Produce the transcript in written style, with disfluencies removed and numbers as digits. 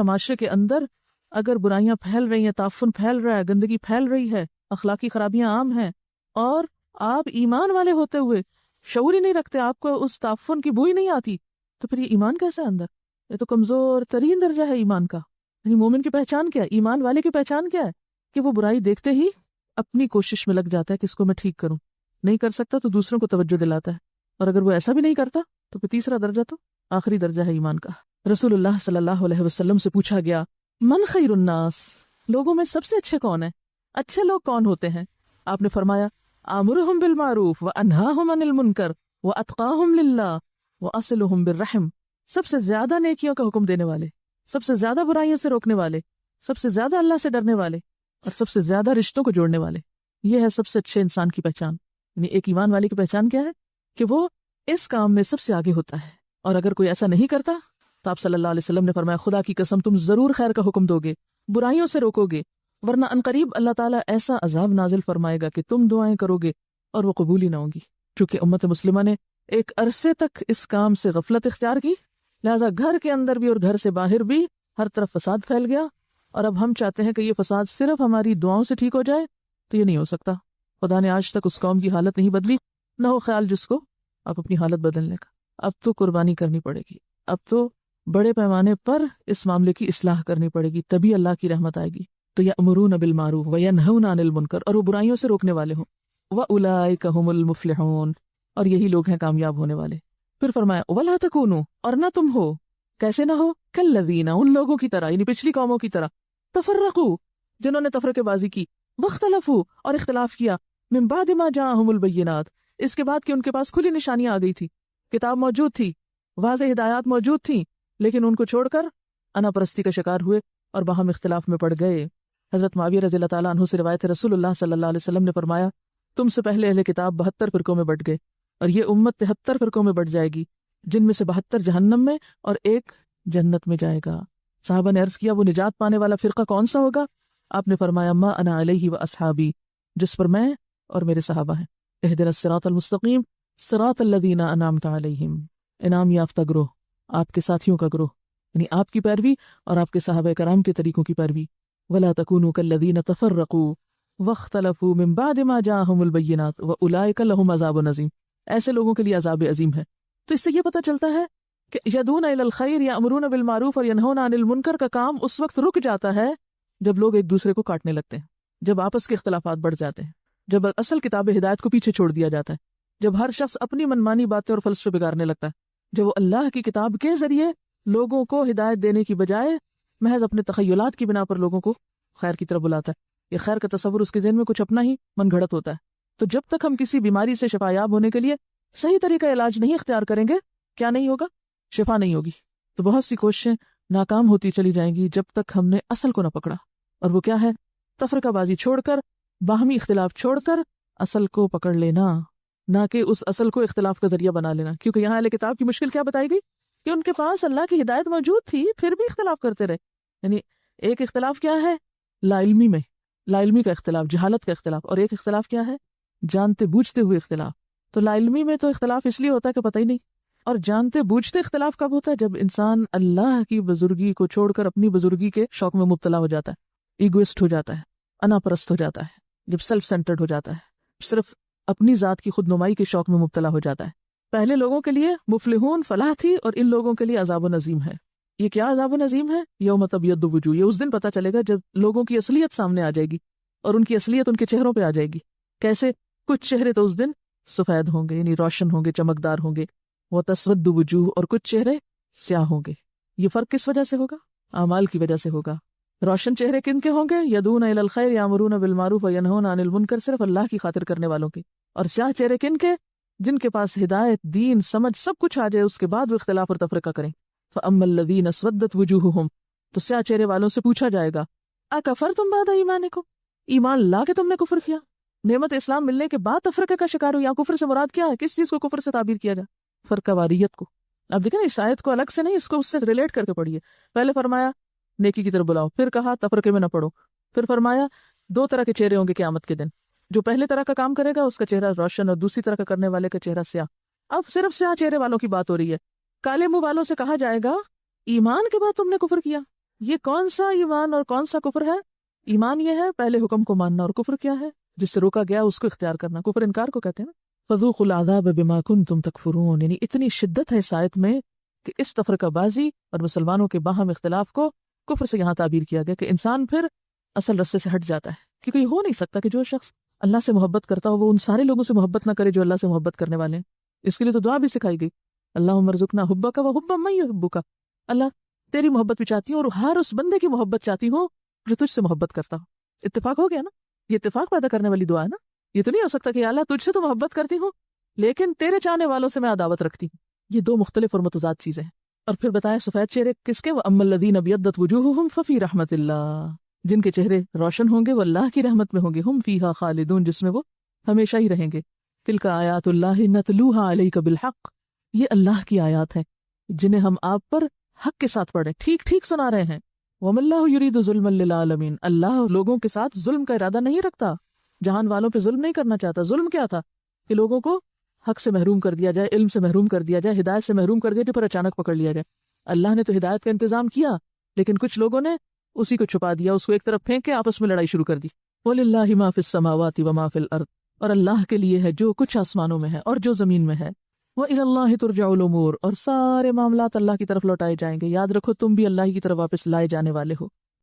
معاشرے کے اندر اگر برائیاں پھیل رہی ہیں، تعفن پھیل رہا ہے، گندگی پھیل رہی ہے، اخلاقی خرابیاں عام ہیں، اور آپ ایمان والے ہوتے ہوئے شعور ہی نہیں رکھتے، آپ کو اس تعفن کی بوئی نہیں آتی، تو پھر یہ ایمان کیسا ہے اندر؟ یہ تو کمزور ترین درجہ ہے ایمان کا. یعنی مومن کی پہچان کیا ہے؟ ایمان والے کی پہچان کیا ہے؟ کہ وہ برائی دیکھتے ہی اپنی کوشش میں لگ جاتا ہے کہ اس کو میں ٹھیک کروں. نہیں کر سکتا تو دوسروں کو توجہ دلاتا ہے، اور اگر وہ ایسا بھی نہیں کرتا تو پھر تیسرا درجہ تو آخری درجہ ہے ایمان کا. رسول اللہ صلی اللہ علیہ وسلم سے پوچھا گیا، من خیر الناس، لوگوں میں سب سے اچھے کون ہیں؟ اچھے لوگ کون ہوتے ہیں؟ آپ نے فرمایا، آمرہم بالمعروف وانہاہم عن المنکر واتقاہم للہ واصلہم بالرحم. سب سے زیادہ نیکیوں کا حکم دینے والے، سب سے زیادہ برائیوں سے روکنے والے، سب سے زیادہ اللہ سے ڈرنے والے، اور سب سے زیادہ رشتوں کو جوڑنے والے. یہ ہے سب سے اچھے انسان کی پہچان. یعنی ایک ایمان والے کی پہچان کیا ہے؟ کہ وہ اس کام میں سب سے آگے ہوتا ہے. اور اگر کوئی ایسا نہیں کرتا تو آپ صلی اللہ علیہ وسلم نے فرمایا، خدا کی قسم تم ضرور خیر کا حکم دو گے، برائیوں سے روکو گے، ورنہ عنقریب اللہ تعالیٰ ایسا عذاب نازل فرمائے گا کہ تم دعائیں کرو گے اور وہ قبول ہی نہ ہوں گی. چونکہ امت مسلمہ نے ایک عرصے تک اس کام سے غفلت اختیار کی، لہذا گھر کے اندر بھی اور گھر سے باہر بھی ہر طرف فساد پھیل گیا. اور اب ہم چاہتے ہیں کہ یہ فساد صرف ہماری دعاؤں سے ٹھیک ہو جائے، تو یہ نہیں ہو سکتا. خدا نے آج تک اس قوم کی حالت نہیں بدلی، نہ ہو خیال جس کو آپ اپنی حالت بدلنے کا. اب تو قربانی کرنی پڑے گی، اب تو بڑے پیمانے پر اس معاملے کی اصلاح کرنی پڑے گی، تبھی اللہ کی رحمت آئے گی. تو یأمرون بالمعروف وینہون عن المنکر، اور وہ برائیوں سے روکنے والے ہوں. وأولئک هم المفلحون، اور یہی لوگ ہیں کامیاب ہونے والے. پھر فرمایا، ولا تکونوا، اور نہ تم ہو، کیسے نہ ہو، کالذین، ان لوگوں کی طرح، یعنی پچھلی قوموں کی طرح، تفرقوا، جنہوں نے تفرقے بازی کی، واختلفوا، اور اختلاف کیا، من بعد ما جاءہم البینات، اس کے بعد کہ ان کے پاس کھلی نشانیاں آ گئی تھی، کتاب موجود تھی، واضح ہدایات موجود تھیں، لیکن ان کو چھوڑ کر انا پرستی کا شکار ہوئے اور باہم اختلاف میں پڑ گئے. حضرت معاویہ رضی اللہ تعالیٰ عنہ سے روایت ہے، رسول اللہ صلی اللہ علیہ وسلم نے فرمایا، تم سے پہلے اہل کتاب 72 فرقوں میں بٹ گئے، اور یہ امت 73 فرقوں میں بٹ جائے گی، جن میں سے 72 جہنم میں اور ایک جنت میں جائے گا. صحابہ نے عرض کیا، وہ نجات پانے والا فرقہ کون سا ہوگا؟ آپ نے فرمایا، ما انا علیہ و اصحابی، جس پر میں اور میرے صحابہ ہیں. اہدنا الصراط المستقیم صراط الذین انعمت علیہم، انعام یافتہ گروہ، آپ کے ساتھیوں کا گروہ، یعنی آپ کی پیروی اور آپ کے صحابہ کرام کے طریقوں کی پیروی. ولا تکونوا کالذین تفرقوا واختلفوا من بعد ما جاءہم البینات واولئک لہم عذاب عظیم. ایسے لوگوں کے لیے عذاب عظیم ہے. تو اس سے یہ پتہ چلتا ہے کہ یدعون الی الخیر، یامرون بالمعروف اور ینہون عن المنکر کا کام اس وقت رک جاتا ہے جب لوگ ایک دوسرے کو کاٹنے لگتے ہیں، جب آپس کے اختلافات بڑھ جاتے ہیں، جب اصل کتاب ہدایت کو پیچھے چھوڑ دیا جاتا ہے، جب ہر شخص اپنی منمانی باتیں اور فلسفے بگاڑنے لگتا ہے، جب وہ اللہ کی کتاب کے ذریعے لوگوں کو ہدایت دینے کی بجائے محض اپنے تخیلات کی بنا پر لوگوں کو خیر کی طرف بلاتا ہے. یہ خیر کا تصور اس کے ذہن میں کچھ اپنا ہی من گھڑت ہوتا ہے. تو جب تک ہم کسی بیماری سے شفا یاب ہونے کے لیے صحیح طریقہ علاج نہیں اختیار کریں گے، کیا نہیں ہوگا؟ شفا نہیں ہوگی. تو بہت سی کوششیں ناکام ہوتی چلی جائیں گی جب تک ہم نے اصل کو نہ پکڑا. اور وہ کیا ہے؟ تفرقہ بازی چھوڑ کر، باہمی اختلاف چھوڑ کر اصل کو پکڑ لینا، نہ کہ اس اصل کو اختلاف کا ذریعہ بنا لینا. کیونکہ یہاں اہل کتاب کی مشکل کیا بتائی گئی کہ ان کے پاس اللہ کی ہدایت موجود تھی، پھر بھی اختلاف کرتے رہے. یعنی ایک اختلاف کیا ہے؟ لا علمی میں، لا علمی کا اختلاف، جہالت کا اختلاف. اور ایک اختلاف کیا ہے؟ جانتے بوجھتے ہوئے اختلاف. تو لا علمی میں تو اختلاف اس لیے ہوتا ہے کہ پتہ ہی نہیں، اور جانتے بوجھتے اختلاف کب ہوتا ہے؟ جب انسان اللہ کی بزرگی کو چھوڑ کر اپنی بزرگی کے شوق میں مبتلا ہو جاتا ہے، ایگوئسٹ ہو جاتا ہے، انا پرست ہو جاتا ہے، جب سیلف سینٹرڈ ہو جاتا ہے، صرف اپنی ذات کی خود نمائی کے شوق میں مبتلا ہو جاتا ہے. پہلے لوگوں کے لیے مفلحون فلاح تھی، اور ان لوگوں کے لیے عذاب نظیم ہے. یہ کیا عذاب نظیم ہے؟ یوم تبیض وجوہ، یہ اس دن پتہ چلے گا جب لوگوں کی اصلیت سامنے آ جائے گی، اور ان کی اصلیت ان کے چہروں پہ آ جائے گی. کیسے؟ کچھ چہرے تو اس دن سفید ہوں گے، یعنی روشن ہوں گے، چمکدار ہوں گے، وہ تسود وجوہ، اور کچھ چہرے سیاہ ہوں گے. یہ فرق کس وجہ سے ہوگا؟ اعمال کی وجہ سے ہوگا. روشن چہرے کن کے ہوں گے؟ یدعون الی الخیر یامرون بالمعروف وینہون عن المنکر، صرف اللہ کی خاطر کرنے والوں کے. اور سیاہ چہرے کن کے؟ جن کے پاس ہدایت، دین، سمجھ سب کچھ آ جائے، اس کے بعد وہ اختلاف اور تفرقہ کریں. فاما الذین اسودت وجوہہم، تو سیاہ چہرے والوں سے پوچھا جائے گا، اکفرتم بعد ایمانکم، ایمان لا کے تم نے کفر کیا؟ نعمت اسلام ملنے کے بعد تفرقے کا شکار ہو. یا کفر سے مراد کیا ہے؟ کس چیز کو کفر سے تعبیر کیا جائے؟ فرقہ واریت کو. اب دیکھیں نا، اس آیت کو الگ سے نہیں، اس کو اس سے ریلیٹ کر کے پڑھیے. پہلے فرمایا نیکی کی طرف بلاؤ، پھر کہا تفرقے میں نہ پڑو، پھر فرمایا 2 طرح کے چہرے ہوں گے قیامت کے دن. جو پہلے طرح کا کام کرے گا اس کا چہرہ روشن، اور دوسری طرح کا کرنے والے کا چہرہ سیاہ. اب صرف سیاہ چہرے والوں کی بات ہو رہی ہے. کالے منہ والوں سے کہا جائے گا ایمان کے بعد تم نے کفر کیا. یہ کون سا ایمان اور کون سا کفر ہے؟ ایمان یہ ہے پہلے حکم کو ماننا، اور کفر کیا ہے؟ جس سے روکا گیا اس کو اختیار کرنا، کفر انکار کو کہتے ہیں نا۔ فذوقوا العذاب بما کنتم تکفرون، یعنی اتنی شدت ہے اس آیت میں کہ اس تفرقہ بازی اور مسلمانوں کے باہم اختلاف کو کفر سے یہاں تعبیر کیا گیا کہ انسان پھر اصل رستے سے ہٹ جاتا ہے، کیونکہ یہ ہو نہیں سکتا کہ جو شخص اللہ سے محبت کرتا ہو وہ ان سارے لوگوں سے محبت نہ کرے جو اللہ سے محبت کرنے والے ہیں۔ اس کے لیے تو دعا بھی سکھائی گئی، اللہم ارزقنا حبک وحب من یحبک، اللہ تیری محبت بھی چاہتی ہوں اور ہر اس بندے کی محبت چاہتی ہوں جو تجھ سے محبت کرتا ہو۔ اتفاق ہو گیا نا، یہ اتفاق پیدا کرنے والی دعا ہے نا۔ یہ تو نہیں ہو سکتا کہ اللہ تجھ سے تو محبت کرتی ہوں لیکن تیرے چاہنے والوں سے میں عداوت رکھتی ہوں، یہ دو مختلف اور متضاد چیزیں ہیں۔ اور پھر بتایا سفید چہرے کس کے؟ وَأَمَّا الَّذِينَ ابْيَضَّتْ وُجُوهُهُمْ فَفِي رَحْمَةِ اللَّهِ، جن کے چہرے روشن ہوں گے وہ اللہ کی رحمت میں ہوں گے، ہم فیہا خالدون، جس میں وہ ہمیشہ ہی رہیں گے۔ تِلْكَ آیات اللہ نَتْلُوهَا عَلَيْكَ بِالْحَقِّ، یہ اللہ کی آیات ہیں جنہیں ہم آپ پر حق کے ساتھ پڑھیں، ٹھیک ٹھیک سنا رہے ہیں۔ وَمَا اللَّهُ يُرِيدُ ظُلْمًا لِلْعَالَمِينَ، اللہ لوگوں کے ساتھ ظلم کا ارادہ نہیں رکھتا، جہان والوں پہ ظلم نہیں کرنا چاہتا۔ ظلم کیا تھا کہ لوگوں کو حق سے محروم کر دیا جائے، علم سے محروم کر دیا جائے، ہدایت سے محروم کر دیا جائے، پھر اچانک پکڑ لیا جائے۔ اللہ نے تو ہدایت کا انتظام کیا لیکن کچھ لوگوں نے اسی کو چھپا دیا، اس کو ایک طرف پھینک کے آپس میں لڑائی شروع کر دی۔ وَلِلَّهِ مَا فِي السَّمَاوَاتِ وَمَا فِي الْأَرْضِ، اور اللہ کے لیے ہے جو کچھ آسمانوں میں ہے اور جو زمین میں ہے۔ وَإِلَى اللَّهِ تُرْجَعُ الْأُمُورُ، اور سارے معاملات اللہ کی طرف لوٹائے جائیں گے۔ یاد رکھو تم بھی اللہ کی طرف واپس لائے جانے والے ہو۔